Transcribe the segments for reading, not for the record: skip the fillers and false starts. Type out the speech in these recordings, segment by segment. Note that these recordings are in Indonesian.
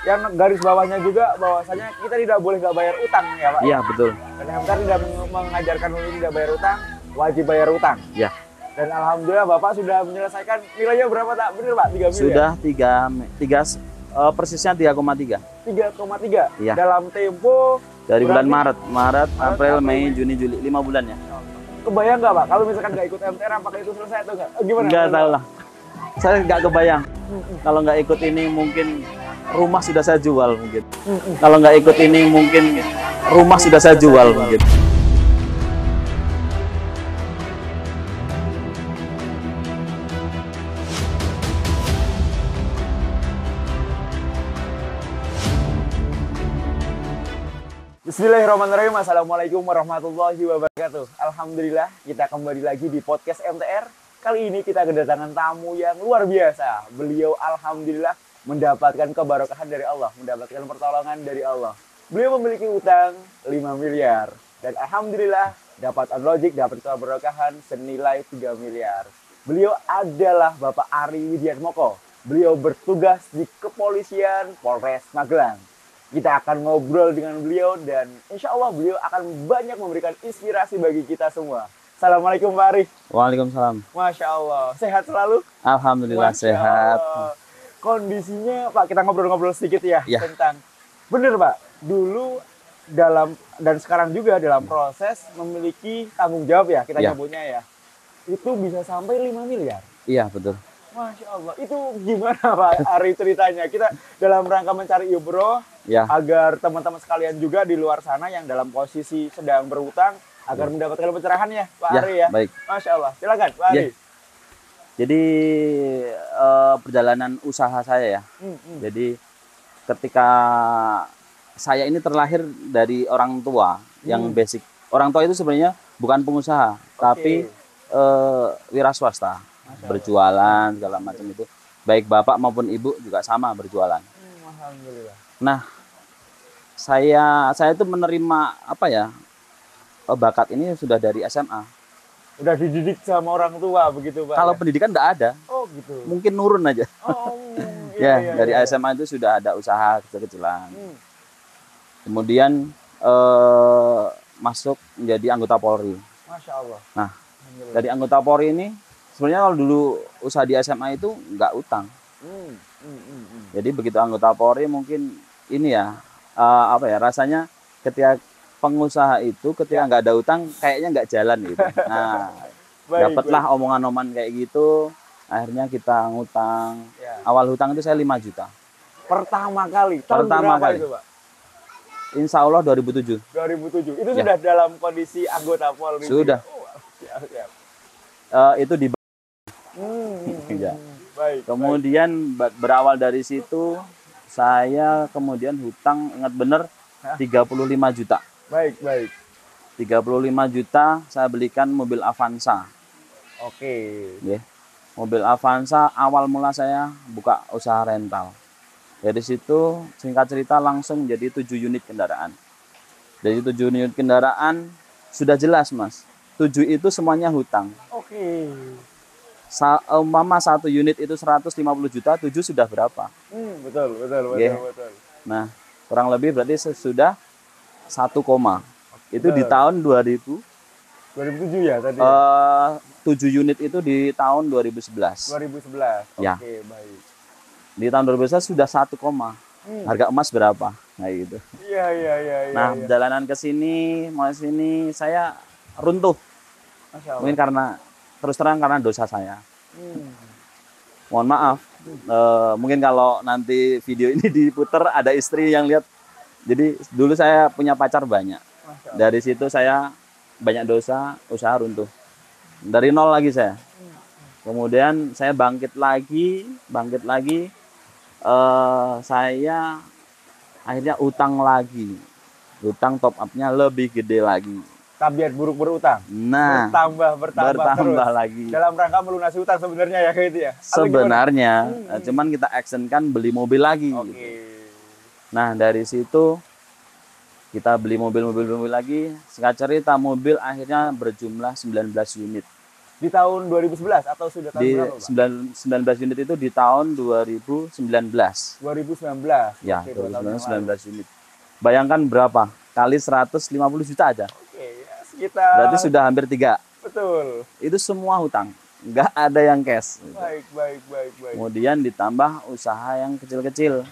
yang garis bawahnya juga bahwasanya kita tidak boleh nggak bayar utang ya Pak? Iya, betul. Dan MTR tidak mengajarkan untuk tidak bayar utang, wajib bayar utang. Ya. Dan alhamdulillah Bapak sudah menyelesaikan. Nilainya berapa tak? Bener Pak? 3 miliar? Sudah persisnya 3,3. 3,3? Iya. Dalam tempo? Dari bulan Maret, April, Mei, Juni, Juli, 5 bulan ya. Kebayang nggak Pak? Kalau misalkan nggak ikut MTR, apakah itu selesai atau nggak? Gimana? Nggak tahu lah. Saya nggak kebayang. Kalau nggak ikut ini mungkin rumah sudah saya jual mungkin. Kalau nggak ikut ini mungkin rumah sudah saya jual mungkin. Bismillahirrahmanirrahim. Assalamualaikum warahmatullahi wabarakatuh. Alhamdulillah kita kembali lagi di podcast MTR. Kali ini kita kedatangan tamu yang luar biasa. Beliau alhamdulillah mendapatkan keberkahan dari Allah, mendapatkan pertolongan dari Allah. Beliau memiliki utang 5 miliar dan alhamdulillah dapat unlogic, dapat keberkahan senilai 3 miliar. Beliau adalah Bapak Ari Widiatmoko. Beliau bertugas di Kepolisian Polres Magelang. Kita akan ngobrol dengan beliau dan insya Allah beliau akan banyak memberikan inspirasi bagi kita semua. Assalamualaikum Pak Ari. Waalaikumsalam. Masya Allah. Sehat selalu? Alhamdulillah Masya sehat. Allah. Kondisinya Pak, kita ngobrol-ngobrol sedikit ya, Ya. tentang bener Pak, dulu dalam dan sekarang juga dalam proses memiliki tanggung jawab ya, kita Ya. nyebutnya ya. Itu bisa sampai 5 miliar. Iya betul. Masya Allah, itu gimana Pak Ari ceritanya? Kita dalam rangka mencari ibroh, Ya. agar teman-teman sekalian juga di luar sana yang dalam posisi sedang berutang, agar mendapatkan pencerahan ya Pak Ya, Ari ya. baik. Masya Allah, silakan Pak Ari. Ya. Jadi perjalanan usaha saya ya. Jadi ketika saya ini terlahir dari orang tua yang basic. Orang tua itu sebenarnya bukan pengusaha, tapi wira swasta. Berjualan segala macam itu. Baik bapak maupun ibu juga sama berjualan. Alhamdulillah. Nah, saya itu menerima apa ya? Bakat ini sudah dari SMA. Udah dididik sama orang tua begitu Pak? Kalau ya? pendidikan enggak ada. Oh gitu. Mungkin nurun aja. Oh, Ya, iya, dari iya. SMA itu sudah ada usaha kecil-kecilan. Kemudian masuk menjadi anggota Polri. Masya Allah. Nah, Alhamdulillah. dari anggota Polri ini sebenarnya kalau dulu usaha di SMA itu nggak utang. Jadi begitu anggota Polri mungkin ini ya apa ya rasanya ketika pengusaha itu ketika nggak ada utang kayaknya nggak jalan gitu. Nah, Baik, dapatlah omongan-omongan kayak gitu. Akhirnya kita ngutang. Ya. Awal hutang itu saya 5 juta. Pertama kali. Tahun Pertama berapa kali. itu Pak? Insya Allah 2007. 2007. Itu Ya. sudah dalam kondisi anggota Polri. Sudah. Oh, siap, siap. Itu di Ya. Baik. Kemudian berawal dari situ saya kemudian hutang ingat bener 35 juta. Baik, baik. 35 juta saya belikan mobil Avanza. Oke. Ya. Mobil Avanza awal mula saya buka usaha rental. Dari situ singkat cerita langsung jadi 7 unit kendaraan. Dari 7 unit kendaraan sudah jelas Mas. 7 itu semuanya hutang. Oke. Umpama 1 unit itu 150 juta, 7 sudah berapa? Betul, betul, betul, Ya. betul. Nah, kurang lebih berarti sudah 1 koma. Itu di Betul. tahun 2000. 2007 ya tadi? 7 unit itu di tahun 2011. 2011. Ya. Oke, baik. Di tahun 2011 sudah 1 koma. Harga emas berapa? Nah gitu. Iya, iya, iya, iya. Nah, iya. perjalanan ke sini, mulai sini saya runtuh. Masya Allah. Mungkin karena terus terang karena dosa saya. Mohon maaf. Mungkin kalau nanti video ini diputer ada istri yang lihat. Jadi dulu saya punya pacar banyak. Masya Allah. Dari situ saya banyak dosa, usaha runtuh. Dari nol lagi saya. Kemudian saya bangkit lagi. Saya akhirnya utang lagi. Utang top up-nya lebih gede lagi. Tabiat buruk berutang. Nah, bertambah terus. lagi. Dalam rangka melunasi utang sebenarnya ya kayak itu ya. Atau gimana? Sebenarnya, cuman kita actionkan beli mobil lagi. Oke. Gitu. Nah, dari situ kita beli mobil lagi. Singkat cerita mobil akhirnya berjumlah 19 unit. Di tahun 2011 atau sudah tahun Di berapa, Pak? 19 unit itu di tahun 2019. 2019. Ya, Oke, 2 tahun yang 2019 unit. Bayangkan berapa? Kali 150 juta aja. Oke, ya, sekitar. Berarti sudah hampir 3. Betul. Itu semua hutang. Nggak ada yang cash. Baik, baik, baik, baik. Kemudian ditambah usaha yang kecil-kecil.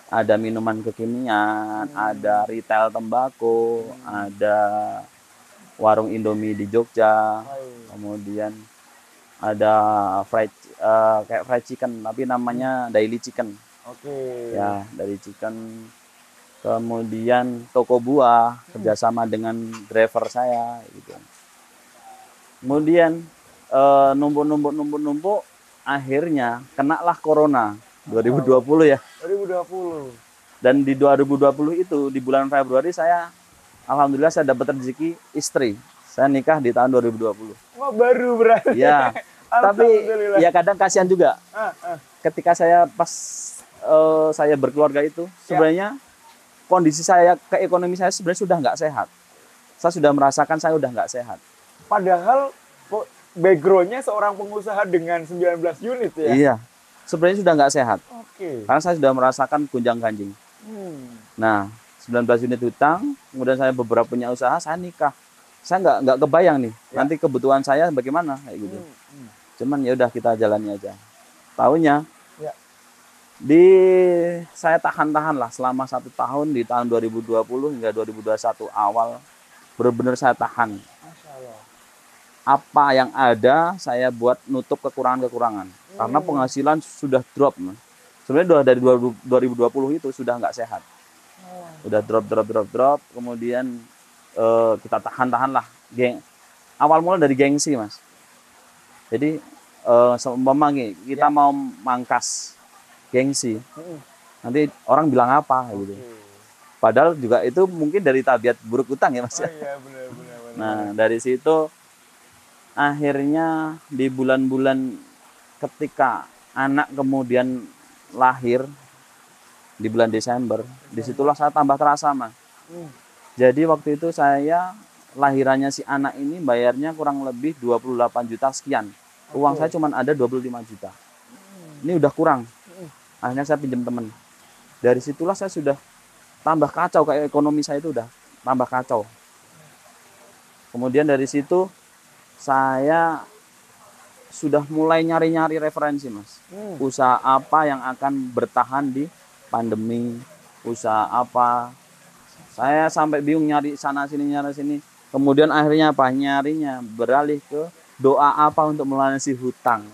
Ada minuman kekinian, ada retail tembakau, ada warung Indomie di Jogja. Kemudian ada kayak fried chicken, tapi namanya daily chicken. Oke. Ya, daily chicken. Kemudian toko buah kerjasama dengan driver saya gitu. Kemudian numpuk, akhirnya kenalah corona 2020 ya. 2020. Dan di 2020 itu di bulan Februari alhamdulillah saya dapat rezeki istri. Saya nikah di tahun 2020. Wah, baru berarti. Ya. Tapi ya kadang kasihan juga. Ketika saya pas saya berkeluarga itu sebenarnya kondisi saya ke ekonomi saya sebenarnya sudah nggak sehat. Saya sudah merasakan saya udah nggak sehat. Padahal backgroundnya seorang pengusaha dengan 19 unit ya? Iya, sebenarnya sudah nggak sehat. Oke. Karena saya sudah merasakan gonjang-ganjing. Nah, 19 unit hutang, kemudian saya beberapa punya usaha, saya nikah. Saya nggak kebayang nih, nanti kebutuhan saya bagaimana kayak gitu. Cuman ya udah kita jalani aja. Tahunya, saya tahan-tahan lah selama 1 tahun di tahun 2020 hingga 2021 awal, benar-benar saya tahan. Masya Allah. Apa yang ada saya buat nutup kekurangan-kekurangan karena penghasilan sudah drop. Sebenarnya dari 2020 itu sudah nggak sehat, udah drop. Kemudian kita tahan lah, awal mula dari gengsi mas. Jadi seumpama kita mau mangkas gengsi, nanti orang bilang apa gitu. Padahal juga itu mungkin dari tabiat buruk utang ya mas. Iya, benar. Nah dari situ akhirnya di bulan-bulan ketika anak kemudian lahir di bulan Desember, disitulah saya tambah terasa mas. Jadi waktu itu saya lahirannya si anak ini bayarnya kurang lebih 28 juta sekian. Uang saya cuma ada 25 juta. Ini udah kurang. Akhirnya saya pinjam teman. Dari situlah saya sudah tambah kacau, kayak ekonomi saya itu udah tambah kacau. Kemudian dari situ saya sudah mulai nyari-nyari referensi mas. Usaha apa yang akan bertahan di pandemi, usaha apa. Saya sampai bingung nyari sana sini. Kemudian akhirnya apa? Nyarinya beralih ke doa apa untuk melunasi hutang.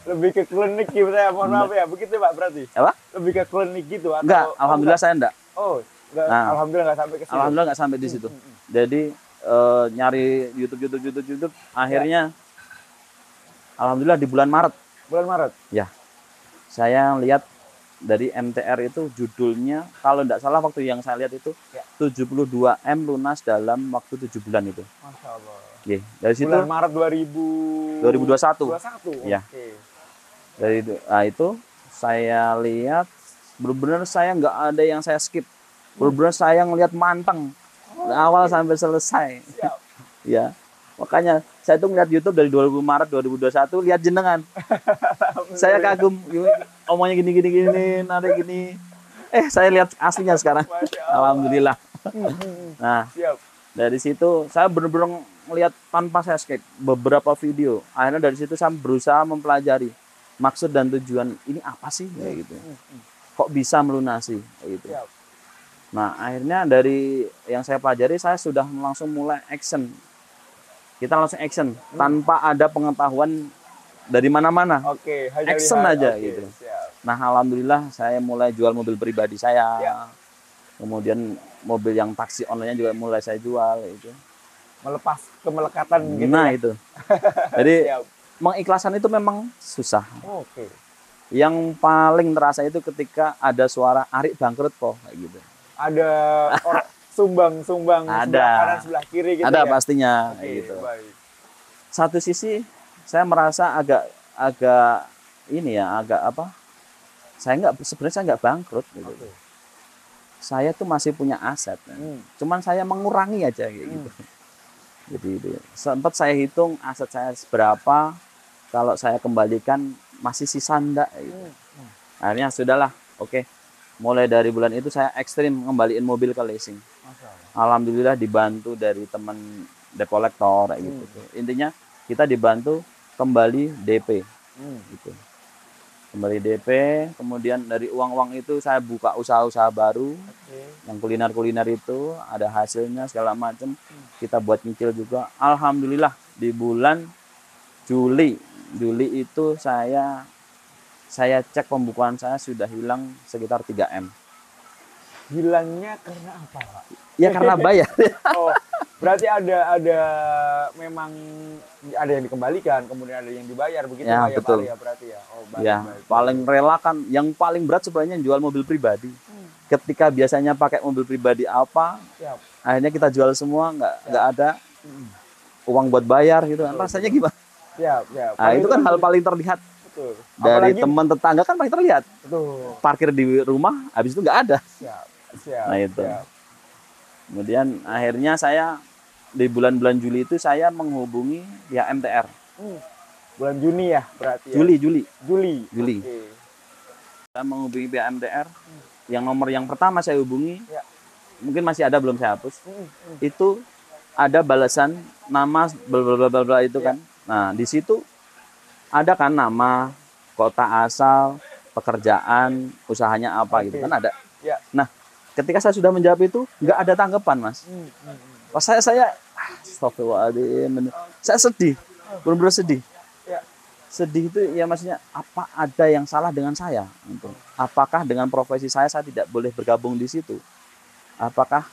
Lebih ke klinik gitu ya, mohon maaf ya, begitu Pak berarti? Apa? Lebih ke klinik gitu atau? Enggak, alhamdulillah saya enggak. Oh, enggak, Nah, alhamdulillah enggak sampai ke situ. Alhamdulillah enggak sampai di situ. Jadi nyari YouTube, akhirnya alhamdulillah di bulan Maret. Bulan Maret? Ya, saya lihat dari MTR itu judulnya, kalau enggak salah waktu yang saya lihat itu 72M lunas dalam waktu 7 bulan itu. Masya Allah. Oke, dari situ bulan Maret 2021. Ya. Oke. Dari itu saya lihat benar-benar saya nggak ada yang saya skip. Benar-benar saya ngelihat manteng dari awal sampai selesai. Siap. Ya. Makanya saya tuh ngeliat YouTube dari 20 Maret 2021 lihat jenengan. Saya kagum omongnya gini, narik gini. Saya lihat aslinya sekarang. Alhamdulillah. Nah, siap. Dari situ saya benar-benar ngelihat tanpa saya skip beberapa video. Akhirnya dari situ saya berusaha mempelajari maksud dan tujuan ini apa sih kayak gitu. Kok bisa melunasi kayak gitu. Siap. Nah, akhirnya dari yang saya pelajari saya sudah langsung mulai action. Kita langsung action tanpa ada pengetahuan dari mana-mana. Oke, hanya action lihat. aja Oke, gitu. Siap. Nah, alhamdulillah saya mulai jual mobil pribadi saya. Siap. Kemudian mobil yang taksi online juga mulai saya jual itu. Melepas kemelekatan gitu. Nah, ya? itu. Jadi Siap. mengikhlaskan itu memang susah. Oke. Yang paling terasa itu ketika ada suara Arik bangkrut po kayak gitu. Ada orang sumbang Ada. sebelah kanan sebelah kiri gitu. Ada ya? pastinya Oke, kayak gitu. Baik. Satu sisi saya merasa agak ini ya, agak apa? Sebenarnya saya nggak bangkrut gitu. Oke. Saya tuh masih punya aset. Cuman saya mengurangi aja kayak gitu. Jadi itu sempat saya hitung aset saya seberapa, kalau saya kembalikan masih sisa enggak gitu. Akhirnya sudahlah, oke. Mulai dari bulan itu saya ekstrim ngembaliin mobil ke leasing. Alhamdulillah dibantu dari teman debt collector kayak gitu. Intinya kita dibantu kembali DP gitu. Kembali DP, kemudian dari uang-uang itu saya buka usaha-usaha baru. Yang kuliner-kuliner itu ada hasilnya segala macam. Kita buat nyicil juga. Alhamdulillah di bulan Juli itu saya cek pembukuan saya sudah hilang sekitar 3M. Hilangnya karena apa, Pak? Ya karena bayar. Oh, berarti ada memang ada yang dikembalikan, kemudian ada yang dibayar begitu Ya, Pak, ya, betul. Pak, ya berarti ya. Oh, baik, Ya, baik. paling rela kan, yang paling berat sebenarnya jual mobil pribadi. Ketika biasanya pakai mobil pribadi apa, Siap. akhirnya kita jual semua, nggak ada uang buat bayar gitu. Rasanya gimana? Siap, siap. Nah, itu kan hal paling terlihat betul. dari Apalagi- teman tetangga kan paling terlihat. Betul. Parkir di rumah, habis itu nggak ada. Siap, siap. Nah, itu. Siap. Kemudian akhirnya saya di bulan-bulan Juli itu saya menghubungi pihak MTR. Bulan Juni ya berarti ya. Juli. Juli. Juli. Oke. Saya menghubungi pihak MTR. Yang nomor yang pertama saya hubungi, Ya. mungkin masih ada belum saya hapus. Itu ada balasan nama bla bla bla bla itu kan. Nah, di situ ada kan nama, kota asal, pekerjaan, usahanya apa gitu kan ada. Ya. Nah, ketika saya sudah menjawab itu nggak ada tanggapan, Mas. Pas saya astagfirullahaladzim. Saya sedih. Benar-benar sedih. Ya. Sedih itu ya maksudnya apa ada yang salah dengan saya? Gitu. Apakah dengan profesi saya tidak boleh bergabung di situ? Ataukah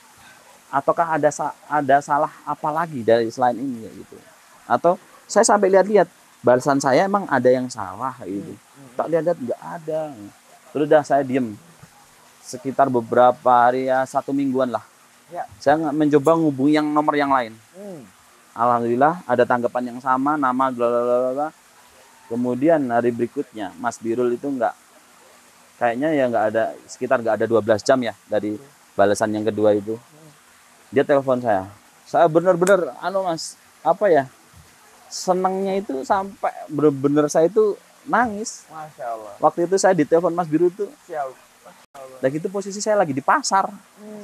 ada salah apa lagi dari selain ini gitu? Atau saya sampai lihat-lihat balasan saya emang ada yang salah gitu. Tak lihat-lihat nggak ada. Terus udah saya diem sekitar beberapa hari ya 1 mingguan lah. Ya. Saya mencoba ngubungi yang nomor yang lain. Alhamdulillah ada tanggapan yang sama, nama bla bla bla bla. Kemudian hari berikutnya Mas Birul itu kayaknya ya sekitar nggak ada 12 jam ya dari balasan yang kedua itu. Dia telepon saya. Saya benar-benar Mas, apa ya? Senangnya itu sampai benar-benar saya itu nangis. Masya Allah. Waktu itu saya ditelepon Mas Birul itu. Siap. Lagi itu posisi saya lagi di pasar.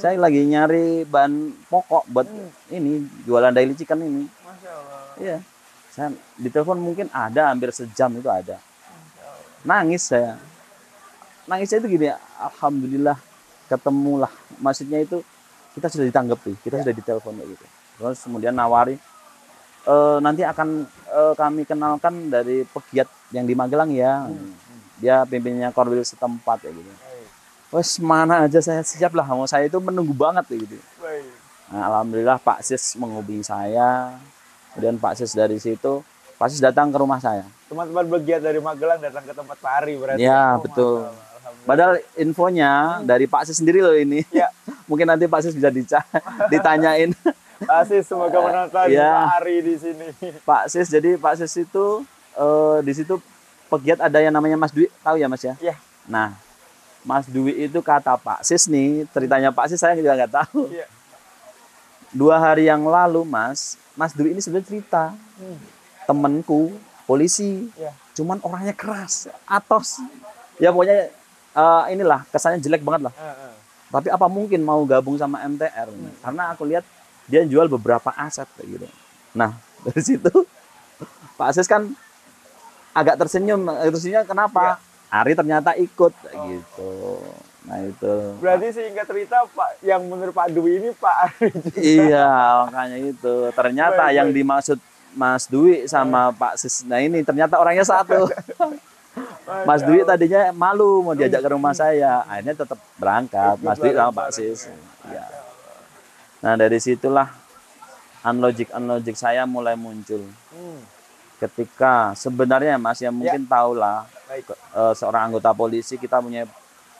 Saya lagi nyari bahan pokok buat ini jualan daily chicken ini. Masya Allah. Iya. Saya ditelepon mungkin ada hampir sejam itu ada. Nangis saya. Nangisnya itu gini, alhamdulillah ketemulah. Maksudnya itu kita sudah ditanggapi, kita sudah ditelepon kayak gitu. Terus kemudian nawari nanti akan kami kenalkan dari pegiat yang di Magelang ya. Dia pimpinnya Korwil setempat kayak gitu. Wes mana aja saya siap lah, mau saya itu menunggu banget kayak gitu. Baik. Nah, alhamdulillah Pak Sis menghubungi saya. Kemudian Pak Sis dari situ, Pak Sis datang ke rumah saya. Teman-teman pegiat dari Magelang datang ke tempat Pak Ari berarti. Ya, Oh, betul. Masya Allah. Alhamdulillah. Padahal infonya dari Pak Sis sendiri loh ini. Ya. Mungkin nanti Pak Sis bisa ditanyain. Pak Sis semoga menonton Ya. Pak Ari di sini. Pak Sis, jadi Pak Sis itu di situ pegiat ada yang namanya Mas Dwi, tahu ya Mas ya? Iya. Nah, Mas Dwi itu kata Pak Sis nih, ceritanya Pak Sis saya juga nggak tahu. Iya. 2 hari yang lalu Mas Dwi ini sebenarnya cerita, temenku polisi, Iya. cuman orangnya keras, atos, ya pokoknya inilah kesannya jelek banget lah. Tapi apa mungkin mau gabung sama MTR? Karena aku lihat dia jual beberapa aset kayak gitu. Nah dari situ Pak Sis kan agak tersenyum. Tersenyumnya kenapa? Ari ternyata ikut kayak gitu. Nah itu. Berarti singkat cerita Pak yang menurut Pak Dwi ini Pak Ari juga. Iya makanya itu. Ternyata Baik, yang baik. dimaksud Mas Dwi sama Pak Sis. Nah ini ternyata orangnya satu. Mas Dwi tadinya malu mau diajak ke rumah saya. Akhirnya tetap berangkat. Mas Dwi sama Pak Sis. Ya. Nah dari situlah unlogic saya mulai muncul. Ketika sebenarnya Mas ya mungkin tahulah Baik. seorang anggota polisi kita punya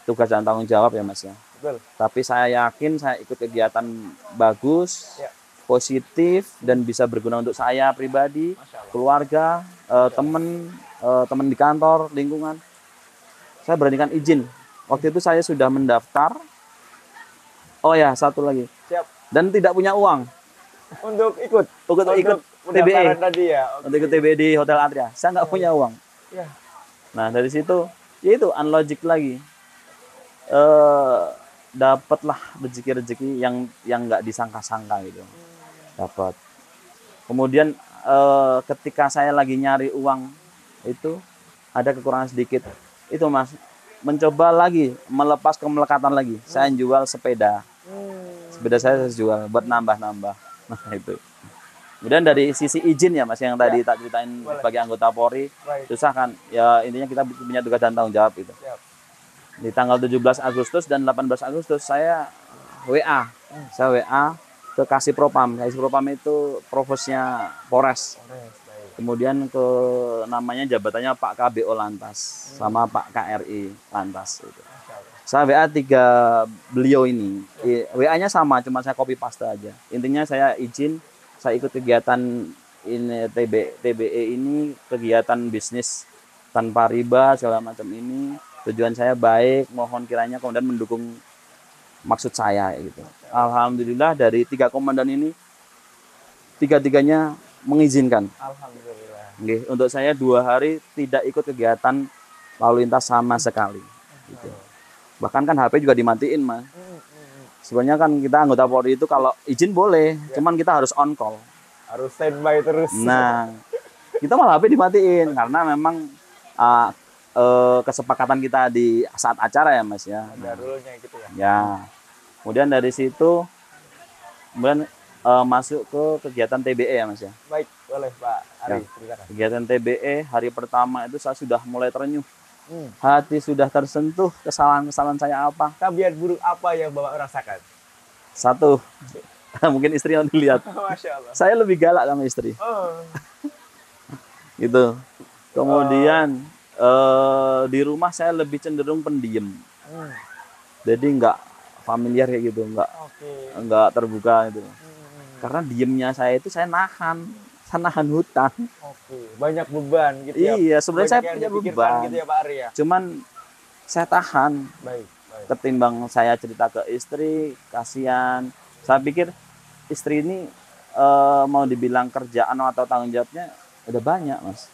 tugas dan tanggung jawab ya Mas ya. Betul. Tapi saya yakin saya ikut kegiatan bagus, Ya. positif dan bisa berguna untuk saya pribadi, Masya Allah. keluarga, teman di kantor, lingkungan. Saya beranikan izin. Waktu itu saya sudah mendaftar. Oh ya, satu lagi. Siap. Dan tidak punya uang. Untuk ikut. ikut TBE. pendaftaran tadi ya. Untuk ikut TBE di Hotel Atria. Saya nggak punya uang. Ya. Nah dari situ, ya itu unlogic lagi. Dapatlah rezeki-rezeki yang nggak disangka-sangka gitu. Dapat. Kemudian ketika saya lagi nyari uang itu ada kekurangan sedikit. Itu Mas, mencoba lagi melepas kemelekatan lagi. Saya jual sepeda. Sepeda saya jual buat nambah-nambah. Nah itu. Kemudian dari sisi izin ya Mas yang tadi tak ceritain sebagai anggota Polri, susah kan? Ya intinya kita punya tugas dan tanggung jawab itu. Di tanggal 17 Agustus dan 18 Agustus saya WA. Saya WA ke Kasih Propam. Kasih Propam itu provosnya Polres. Kemudian ke namanya jabatannya Pak KBO Lantas sama Pak KRI Lantas itu. Saya WA 3 beliau ini. WA-nya sama, cuma saya copy paste aja. Intinya saya izin, saya ikut kegiatan ini TBE ini, kegiatan bisnis tanpa riba segala macam ini. Tujuan saya baik, mohon kiranya komandan mendukung maksud saya gitu. Alhamdulillah dari 3 komandan ini 3-tiganya mengizinkan. Alhamdulillah. Oke, untuk saya 2 hari tidak ikut kegiatan lalu lintas sama sekali. Gitu. Bahkan kan HP juga dimatiin Mas. Sebenarnya kan kita anggota Polri itu kalau izin boleh, cuman kita harus on call. Harus standby terus. Nah, kita malah HP dimatiin karena memang kesepakatan kita di saat acara ya Mas ya. Ada rule-nya gitu ya. Ya. Kemudian dari situ kemudian masuk ke kegiatan TBE ya Mas ya. Baik, boleh Pak Ari ceritakan. Kegiatan TBE hari pertama itu saya sudah mulai terenyuh. Hati sudah tersentuh, kesalahan-kesalahan saya apa. Tabiat buruk apa yang Bapak rasakan? Satu, mungkin istri yang dilihat. Masya Allah. Saya lebih galak sama istri. Oh. Gitu. Kemudian di rumah saya lebih cenderung pendiam. Jadi nggak familiar kayak gitu, nggak terbuka gitu. Karena diemnya saya itu saya nahan hutang. Banyak beban gitu ya. Iya, sebenarnya saya punya beban. Gitu ya Pak Ari ya. Cuman saya tahan. Baik. Ketimbang saya cerita ke istri, kasihan. Saya pikir istri ini mau dibilang kerjaan atau tanggung jawabnya udah banyak Mas.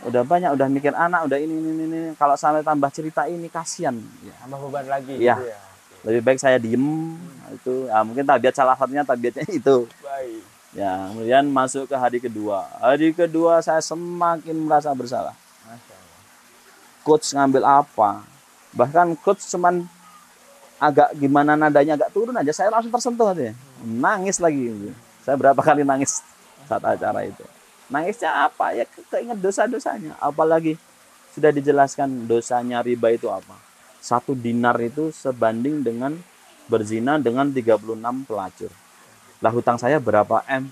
Udah banyak, udah mikir anak, udah ini. Kalau sampai tambah cerita ini kasihan. Ya. Tambah beban lagi Ya. gitu ya. Lebih baik saya diem itu. Ya, mungkin salah satunya tabiatnya itu. Baik. Ya, kemudian masuk ke hari kedua. Hari kedua saya semakin merasa bersalah. Masya Allah. Coach ngambil apa? Bahkan coach cuman agak gimana nadanya agak turun aja, saya langsung tersentuh aja. Nangis lagi. Saya berapa kali nangis saat acara itu. Nangisnya apa? Ya keinget dosa-dosanya. Apalagi sudah dijelaskan dosanya riba itu apa. 1 dinar itu sebanding dengan berzina dengan 36 pelacur. Lah hutang saya berapa M?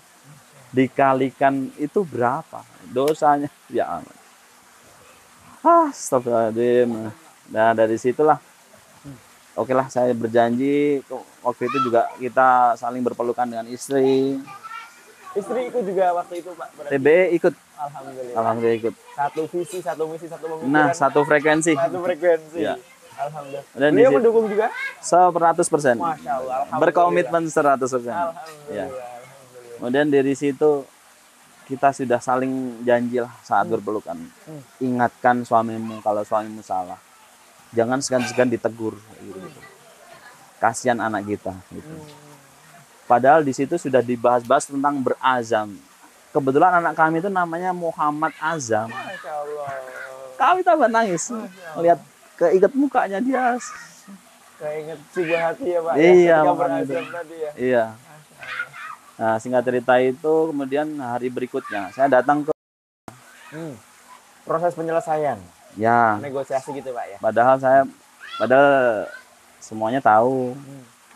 Dikalikan itu berapa? Dosanya ya aman. Astagfirullahaladzim. Nah dari situlah oke lah saya berjanji. Waktu itu juga kita saling berpelukan dengan istri. Istri ikut juga waktu itu Pak? Berarti. TBE ikut. Alhamdulillah Ikut. Satu visi, satu misi, satu pemikiran. Nah, satu frekuensi. Ya. Alhamdulillah. Dan Beliau mendukung juga? 100%. Masya Allah. Berkomitmen 100%. Alhamdulillah. Ya. Kemudian dari situ kita sudah saling janji lah saat berpelukan. Ingatkan suamimu kalau suamimu salah. Jangan segan-segan ditegur. Gitu. Kasihan anak kita. Gitu. Padahal di situ sudah dibahas-bahas tentang berazam. Kebetulan anak kami itu namanya Muhammad Azam. Masya Allah. Kami tambah nangis. Lihat keinget mukanya dia. Keinget sebuah hati ya Pak. Iya, ya, makanya tadi ya. Iya. Nah, singkat cerita itu kemudian hari berikutnya saya datang ke proses penyelesaian. Ya. Negosiasi gitu Pak ya. Padahal semuanya tahu.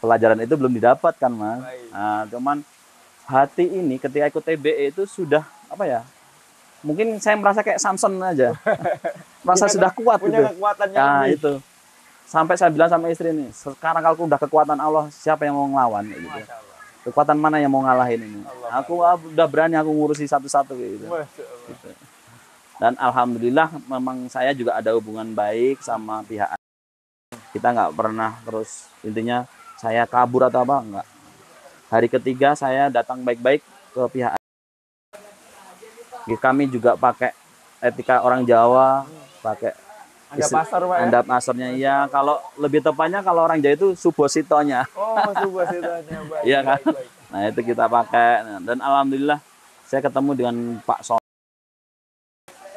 Pelajaran itu belum didapat kan Mas. Nah, cuman hati ini ketika ikut TBE itu sudah apa ya? Mungkin saya merasa kayak Samson aja. Merasa sudah kuat punya gitu. Kekuatannya Nah, lebih. itu. Sampai saya bilang sama istri ini, sekarang kalau udah kekuatan Allah, siapa yang mau ngelawan gitu. Masya Allah. Kekuatan mana yang mau ngalahin ini? Aku udah berani aku ngurusi satu-satu gitu. Masya Allah. Gitu. Dan alhamdulillah memang saya juga ada hubungan baik sama pihak. Kita nggak pernah terus intinya saya kabur atau apa enggak. Hari ketiga saya datang baik-baik ke pihak. Kami juga pakai etika orang Jawa, pakai Ada pasar Pak ya? andap asarnya. Iya, kalau lebih tepatnya kalau orang Jawa itu subositonya. Oh, subasitanya baik. Iya kan? Baik, baik. Nah, itu kita pakai. Dan alhamdulillah saya ketemu dengan Pak Son.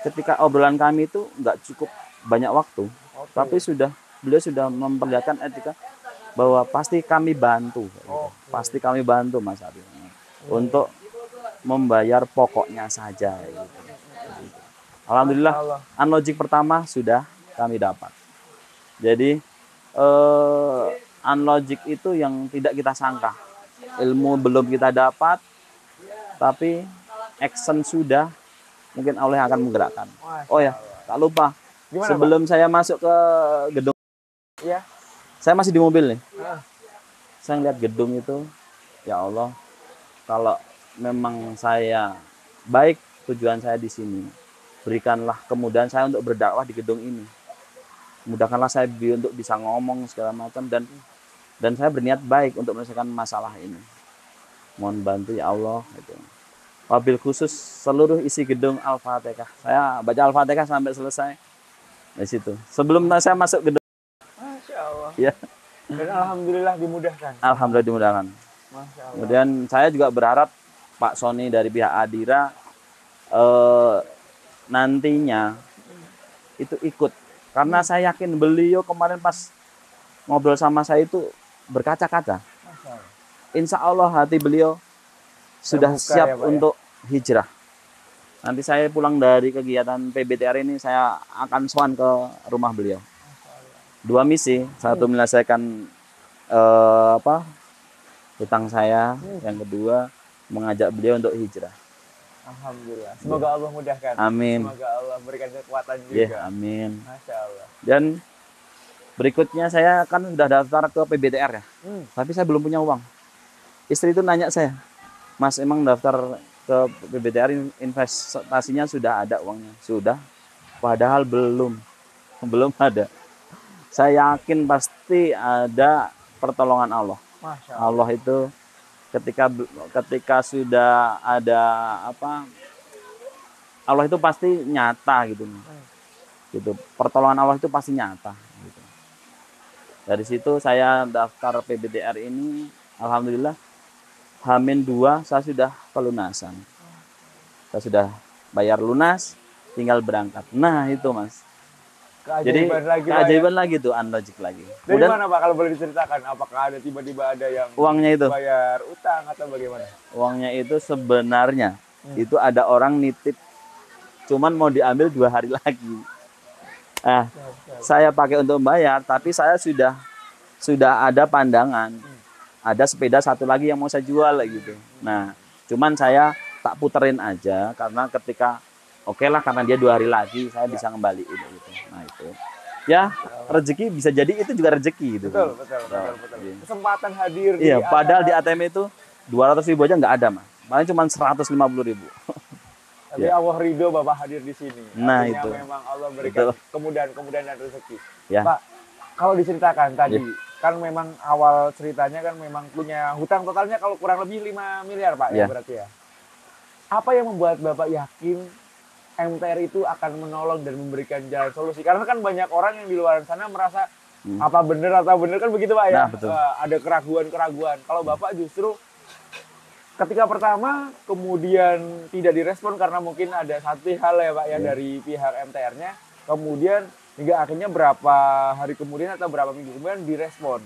Ketika obrolan kami itu nggak cukup banyak waktu, tapi beliau sudah memperlihatkan etika bahwa pasti kami bantu, pasti kami bantu Mas Ari untuk membayar pokoknya saja. Gitu. Alhamdulillah, unlogic pertama sudah kami dapat. Jadi unlogic itu yang tidak kita sangka, ilmu belum kita dapat, tapi action sudah. Mungkin Allah akan menggerakkan. Oh ya, tak lupa. Gimana, sebelum Pak? Saya masuk ke gedung, ya. Saya masih di mobil nih. Saya lihat gedung itu, ya Allah, kalau memang saya baik tujuan saya di sini, berikanlah kemudahan saya untuk berdakwah di gedung ini. Mudahkanlah saya untuk bisa ngomong segala macam dan saya berniat baik untuk menyelesaikan masalah ini. Mohon bantu ya Allah. Gitu. Wabil khusus seluruh isi gedung Al-Fatihah. Saya baca Al-Fatihah sampai selesai di situ. Sebelum saya masuk gedung. Masya Allah. Ya. Dan alhamdulillah dimudahkan. Alhamdulillah dimudahkan. Masya Allah. Kemudian saya juga berharap Pak Sony dari pihak Adira nantinya itu ikut. Karena saya yakin beliau kemarin pas ngobrol sama saya itu berkaca-kaca. Insya Allah hati beliau sudah terbuka siap ya, Pak, untuk hijrah. Nanti saya pulang dari kegiatan PBTR ini, saya akan sowan ke rumah beliau. 2 misi, satu menyelesaikan hutang saya, yang kedua mengajak beliau untuk hijrah. Alhamdulillah. Semoga Allah mudahkan. Amin. Semoga Allah berikan kekuatan juga. Yeah, amin. Masya Allah. Dan berikutnya saya kan sudah daftar ke PBTR ya, tapi saya belum punya uang. Istri itu nanya saya, Mas, emang daftar ke PBTR investasinya sudah ada uangnya? Sudah. Padahal belum ada. Saya yakin pasti ada pertolongan Allah. Masya Allah. Allah itu ketika sudah ada Allah itu pasti nyata gitu. Gitu. Pertolongan Allah itu pasti nyata. Gitu. Dari situ saya daftar PBTR ini, alhamdulillah. H-2 saya sudah pelunasan. Saya sudah bayar lunas, tinggal berangkat. Nah itu Mas. Keajaiban lagi tuh, unlogic lagi. Dari mana Pak kalau boleh diceritakan? Apakah ada tiba-tiba ada yang uangnya itu bayar utang atau bagaimana? Uangnya itu sebenarnya itu ada orang nitip, cuman mau diambil 2 hari lagi. Saya pakai untuk membayar, tapi saya sudah ada pandangan. Ada sepeda satu lagi yang mau saya jual gitu. Nah, cuman saya tak puterin aja karena ketika oke lah karena dia 2 hari lagi saya bisa ngembaliin gitu. Nah itu. Ya, rezeki bisa jadi itu juga rezeki gitu. Betul. Kesempatan hadir iya, padahal di ATM itu 200.000 aja nggak ada, Mas. Paling cuma 150.000. Tapi Allah ridho Bapak hadir di sini. Nah, artinya itu. Memang Allah berikan kemudahan-kemudahan dan rezeki. Ya. Pak, kalau diceritakan tadi kan memang awal ceritanya kan memang punya hutang totalnya kalau kurang lebih 5 miliar Pak ya berarti ya. Apa yang membuat Bapak yakin MTR itu akan menolong dan memberikan jalan solusi? Karena kan banyak orang yang di luar sana merasa apa benar atau benar kan begitu Pak ya. Nah, betul. Ada keraguan-keraguan. Kalau Bapak justru ketika pertama kemudian tidak direspon karena mungkin ada satu hal ya Pak ya dari pihak MTR-nya. Kemudian hingga akhirnya berapa hari kemudian atau berapa minggu kemudian direspon.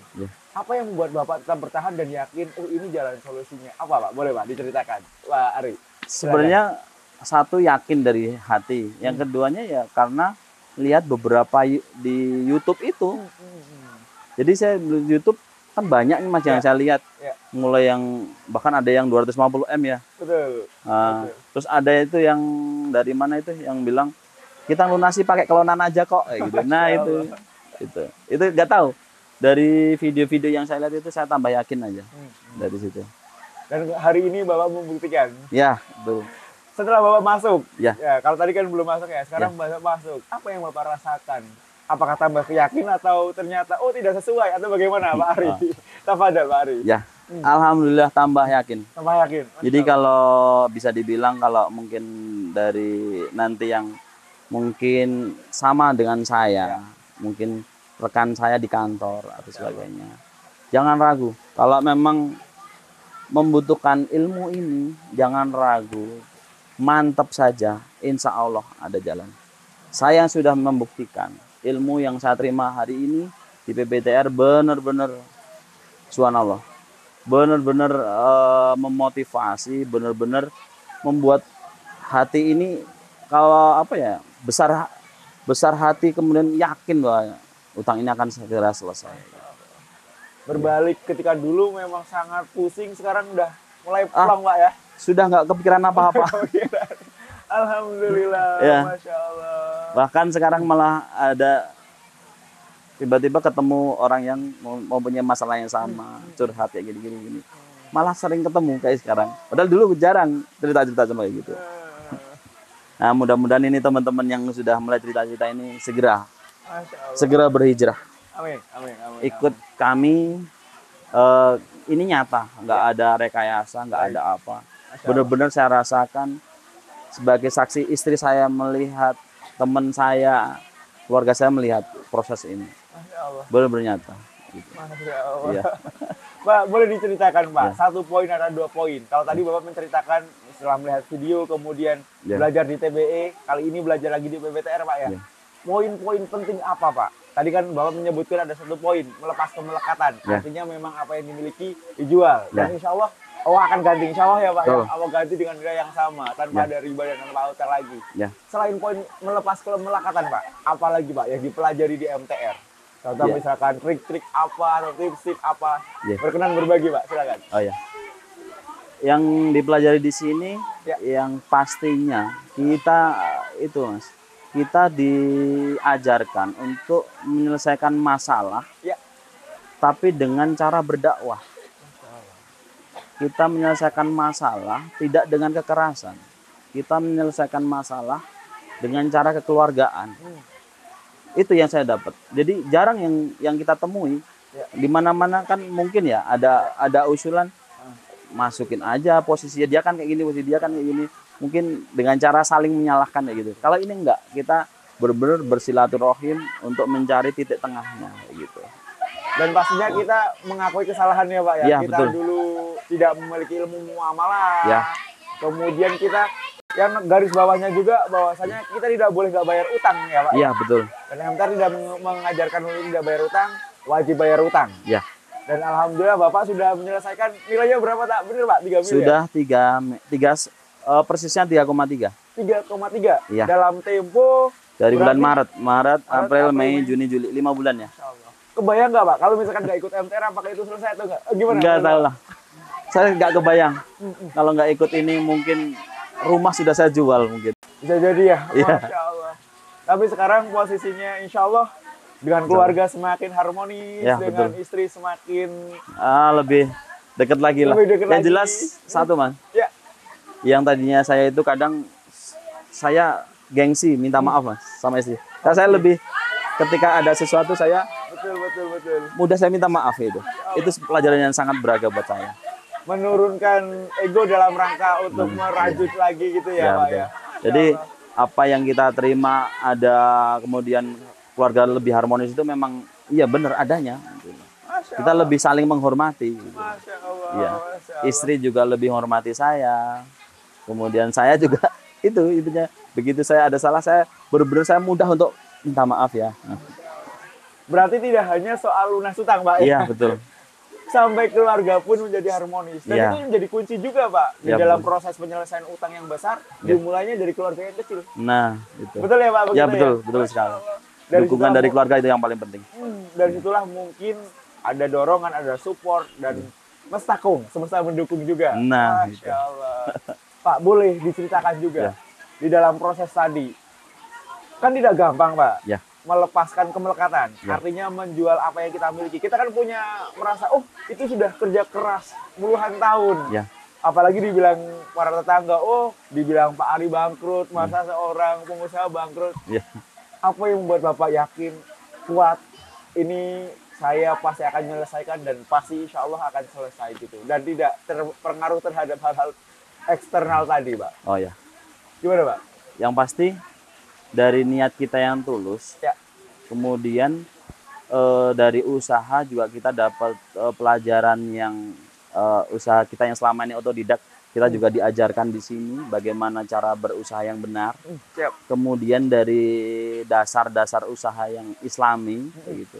Apa yang membuat Bapak tetap bertahan dan yakin, oh ini jalan solusinya? Apa Pak? Boleh Pak diceritakan, Pak Ari? Sebenarnya satu yakin dari hati, yang keduanya ya karena lihat beberapa di YouTube itu. Jadi saya di YouTube kan banyak nih Mas yang saya lihat. Mulai yang bahkan ada yang 250 M ya. Betul. Terus ada itu yang dari mana itu yang bilang kita lunasi pakai kelonan aja kok gitu. Nah itu nggak tahu, dari video-video yang saya lihat itu saya tambah yakin aja dari situ. Dan hari ini Bapak membuktikan. Ya, betul. Setelah Bapak masuk, ya kalau tadi kan belum masuk ya, sekarang Bapak masuk. Apa yang Bapak rasakan? Apakah tambah keyakin atau ternyata oh tidak sesuai atau bagaimana Pak Ari? Tafadhal Pak Ari. Ya, Alhamdulillah tambah yakin. Tambah yakin. Jadi kalau bisa dibilang kalau mungkin dari nanti yang mungkin sama dengan saya, mungkin rekan saya di kantor atau sebagainya, jangan ragu. Kalau memang membutuhkan ilmu ini, jangan ragu, mantap saja, insya Allah ada jalan. Saya sudah membuktikan ilmu yang saya terima hari ini di PPTR benar-benar subhanallah, benar-benar memotivasi, benar-benar membuat hati ini kalau apa ya, besar hati, kemudian yakin bahwa utang ini akan segera selesai. Berbalik ketika dulu memang sangat pusing, sekarang udah mulai pulang Pak ya. Sudah nggak kepikiran apa-apa. Alhamdulillah, Ya. Masya Allah. Bahkan sekarang malah ada tiba-tiba ketemu orang yang mau punya masalah yang sama, curhat ya gini. Malah sering ketemu kayak sekarang. Padahal dulu jarang cerita-cerita sama kayak gitu. Nah, mudah-mudahan ini teman-teman yang sudah mulai cerita-cerita ini segera berhijrah. Amin, amin, amin. Ikut kami, ini nyata, nggak ada rekayasa, nggak ada apa. Benar-benar saya rasakan sebagai saksi, istri saya melihat, teman saya, keluarga saya melihat proses ini. Masya Allah. Benar-benar nyata. Gitu. Masya Allah. Iya. Pak, boleh diceritakan Pak, Ya. 1 poin atau 2 poin. Kalau tadi Bapak menceritakan setelah melihat video, kemudian Ya. belajar di TBE, kali ini belajar lagi di PPTR Pak ya. Ya. Poin-poin penting apa Pak? Tadi kan Bapak menyebutkan ada 1 poin, melepas kemelekatan. Ya. Artinya memang apa yang dimiliki dijual. Ya. Dan insya Allah akan ganti, insya Allah ya Pak ya. Betul. Allah ganti dengan nilai yang sama, tanpa Ya. ada riba dan tanpa utang lagi. Ya. Selain poin melepas kemelekatan Pak, apalagi Pak yang dipelajari di MTR? Contoh Ya. misalkan trik-trik apa atau tips-tips apa? Ya. Berkenan berbagi Pak, silakan. Oh ya. Yang dipelajari di sini, Ya. yang pastinya kita itu Mas, kita diajarkan untuk menyelesaikan masalah, Ya. tapi dengan cara berdakwah. Kita menyelesaikan masalah tidak dengan kekerasan. Kita menyelesaikan masalah dengan cara kekeluargaan. Itu yang saya dapat. Jadi jarang yang kita temui. Ya. Di mana-mana kan mungkin ya ada usulan, masukin aja posisinya, dia kan kayak gini, posisi dia kan kayak gini. Mungkin dengan cara saling menyalahkan kayak gitu. Kalau ini enggak, kita benar-benar bersilaturahim untuk mencari titik tengahnya kayak gitu. Dan pastinya kita mengakui kesalahannya Pak ya. Ya, Kita betul. dulu tidak memiliki ilmu muamalah. Ya. Kemudian kita yang garis bawahnya juga bahwasanya kita tidak boleh nggak bayar utang ya Pak. Iya, betul. Dan MTR tidak mengajarkan untuk tidak bayar utang, wajib bayar utang. Ya. Dan alhamdulillah Bapak sudah menyelesaikan, nilainya berapa tak? Bener Pak, 3 miliar. Sudah persisnya 3,3. 3,3 Iya. dalam tempo Dari bulan berarti- Maret, April, Mei, Mei. Juni, Juli, 5 bulan ya. Masya Allah. Kebayang nggak Pak, kalau misalkan nggak ikut MTR apakah itu selesai atau nggak? Gimana? Enggak tahu lah. Saya nggak kebayang. Kalau nggak ikut ini mungkin rumah sudah saya jual mungkin. Bisa jadi ya, Iya. Masya Allah. Tapi sekarang posisinya insya Allah dengan keluarga semakin harmonis, Ya, dengan betul. istri semakin Lebih dekat lagi lah. Lebih dekat Yang lagi. jelas satu Mas. ya Yang tadinya saya itu kadang saya gengsi minta maaf Mas sama istri. Karena saya lebih ketika ada sesuatu saya betul. mudah saya minta maaf itu. Itu pelajaran yang sangat berharga buat saya. Menurunkan ego dalam rangka untuk merajut lagi gitu ya, Ya, Pak betul. ya. Jadi apa yang kita terima ada kemudian keluarga lebih harmonis itu memang iya benar adanya. Masya Kita lebih saling menghormati. Gitu. Masya Allah. Iya. Masya Allah. Istri juga lebih menghormati saya. Kemudian saya juga intinya begitu saya ada salah saya benar-benar saya mudah untuk minta maaf ya. Berarti tidak hanya soal lunas utang, Pak. Iya betul. Sampai keluarga pun menjadi harmonis. Dan Iya. itu menjadi kunci juga, Pak. Di Iya, dalam betul. proses penyelesaian utang yang besar, Iya. dimulainya dari keluarga yang kecil. Nah itu. Betul ya, Pak? Ya Begitu betul sekali. Dari Dukungan situlah dari keluarga itu yang paling penting. dari situlah mungkin ada dorongan, ada support, dan mestakung, semesta mendukung juga. Nah, Masya itu. Allah. Pak, boleh diceritakan juga Ya. di dalam proses tadi. Kan tidak gampang, Pak. Ya. Melepaskan kemelekatan. Ya. Artinya menjual apa yang kita miliki. Kita kan punya merasa, oh itu sudah kerja keras puluhan tahun. Ya. Apalagi dibilang para tetangga, oh dibilang Pak Ari bangkrut, masa seorang pengusaha bangkrut. Ya. Apa yang membuat Bapak yakin, kuat, ini saya pasti akan menyelesaikan dan pasti insya Allah akan selesai gitu. Dan tidak terpengaruh terhadap hal-hal eksternal tadi, Pak. Oh ya. Gimana, Pak? Yang pasti dari niat kita yang tulus, Ya. kemudian dari usaha juga kita dapat pelajaran yang usaha kita yang selama ini otodidak, kita juga diajarkan di sini bagaimana cara berusaha yang benar. Siap. Kemudian dari dasar-dasar usaha yang islami gitu.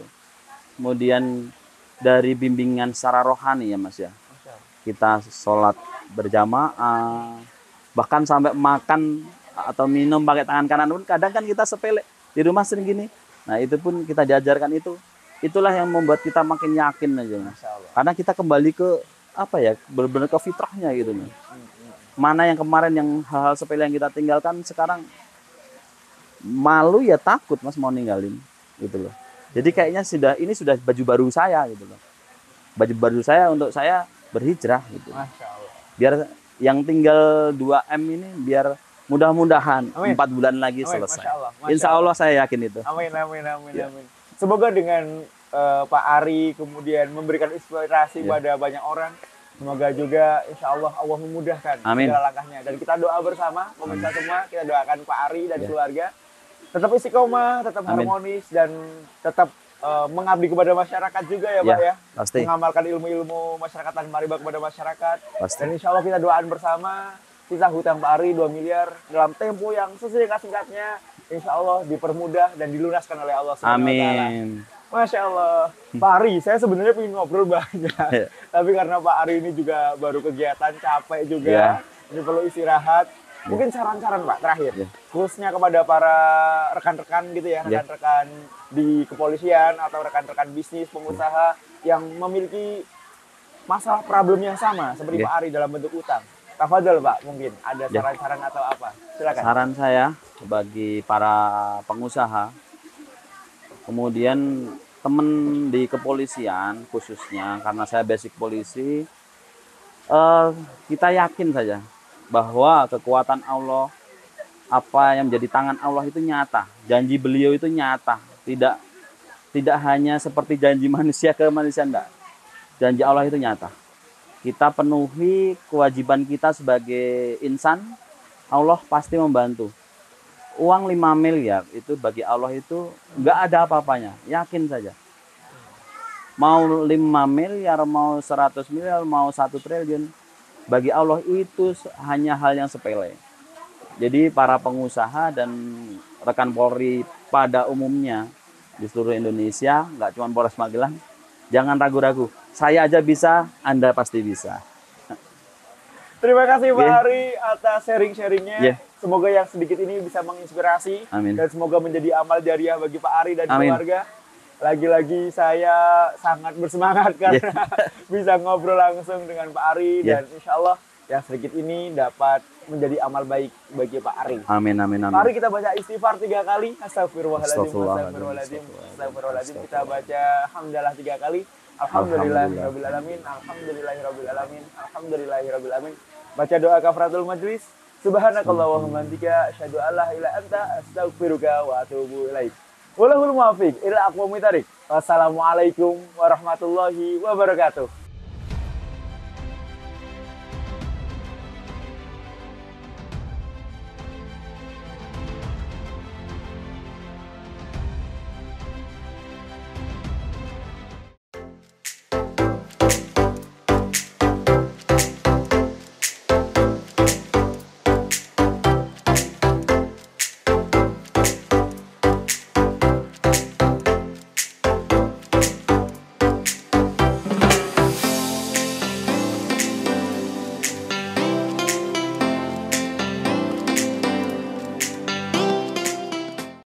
Kemudian dari bimbingan secara rohani ya Mas ya. Kita sholat berjamaah, bahkan sampai makan atau minum pakai tangan kanan pun kadang kan kita sepele di rumah sering gini. Nah itu pun kita diajarkan itu. Itulah yang membuat kita makin yakin aja Mas. Karena kita kembali ke apa ya, benar-benar ke fitrahnya gitu Mas. Mana yang kemarin yang hal-hal sepele yang kita tinggalkan sekarang malu ya takut Mas mau ninggalin gitu loh. Jadi kayaknya ini sudah baju baru saya gitu loh. Baju baru saya untuk saya berhijrah gitu. Masya Allah. Biar yang tinggal 2M ini biar mudah-mudahan 4 bulan lagi selesai. Masya Allah. Insya Allah saya yakin itu. Amin, amin, amin, amin. Semoga dengan Pak Ari kemudian memberikan inspirasi pada banyak orang. Semoga juga insya Allah Allah memudahkan segala langkahnya. Dan kita doa bersama, pemirsa semua, kita doakan Pak Ari dan keluarga tetap istiqomah, tetap harmonis dan tetap mengabdi kepada masyarakat juga ya Pak ya. Pasti. Mengamalkan ilmu-ilmu masyarakat dan mariba kepada masyarakat. Pasti. Dan insya Allah kita doakan bersama sisa hutang Pak Ari 2 miliar dalam tempo yang sesingkat-singkatnya insya Allah dipermudah dan dilunaskan oleh Allah Subhanahu wa Ta'ala. Amin. Masya Allah. Pak Ari, saya sebenarnya ingin ngobrol banyak. Tapi karena Pak Ari ini juga baru kegiatan, capek juga. Ini perlu istirahat. Mungkin saran-saran Pak terakhir. Khususnya kepada para rekan-rekan gitu ya. Rekan-rekan di kepolisian atau rekan-rekan bisnis, pengusaha yang memiliki masalah problem yang sama seperti Pak Ari dalam bentuk utang. Tafadhol Pak, mungkin ada saran-saran atau apa? Silakan. Saran saya bagi para pengusaha, kemudian teman di kepolisian khususnya, karena saya basic polisi, kita yakin saja bahwa kekuatan Allah, apa yang menjadi tangan Allah itu nyata, janji beliau itu nyata, tidak hanya seperti janji manusia ke manusia, enggak. Janji Allah itu nyata. Kita penuhi kewajiban kita sebagai insan, Allah pasti membantu. Uang 5 miliar itu bagi Allah itu nggak ada apa-apanya, yakin saja. Mau 5 miliar, mau 100 miliar, mau 1 triliun, bagi Allah itu hanya hal yang sepele. Jadi para pengusaha dan rekan Polri pada umumnya di seluruh Indonesia, nggak cuma Polres Magelang, jangan ragu-ragu. Saya aja bisa, Anda pasti bisa. Terima kasih Pak Ari atas sharing-sharingnya. Semoga yang sedikit ini bisa menginspirasi. Amin. Dan semoga menjadi amal jariah bagi Pak Ari dan keluarga. Lagi-lagi saya sangat bersemangat karena bisa ngobrol langsung dengan Pak Ari. Dan insya Allah yang sedikit ini dapat menjadi amal baik bagi Pak Ari. Amin, amin, amin. Mari kita baca istighfar 3 kali. Astagfirullahaladzim, astagfirullahaladzim, astagfirullahaladzim. Kita baca hamdalah 3 kali. Alhamdulillahirrabbilalamin, alhamdulillahirrabbilalamin, alhamdulillahirrabbilalamin. Baca doa kafaratul majlis. Subhanakallahumma bihamdika asyhadu an la ilaha illa anta astaghfiruka wa atubu ilaik. Wallahul muwaffiq ila aqwamit thariq. Wassalamualaikum warahmatullahi wabarakatuh.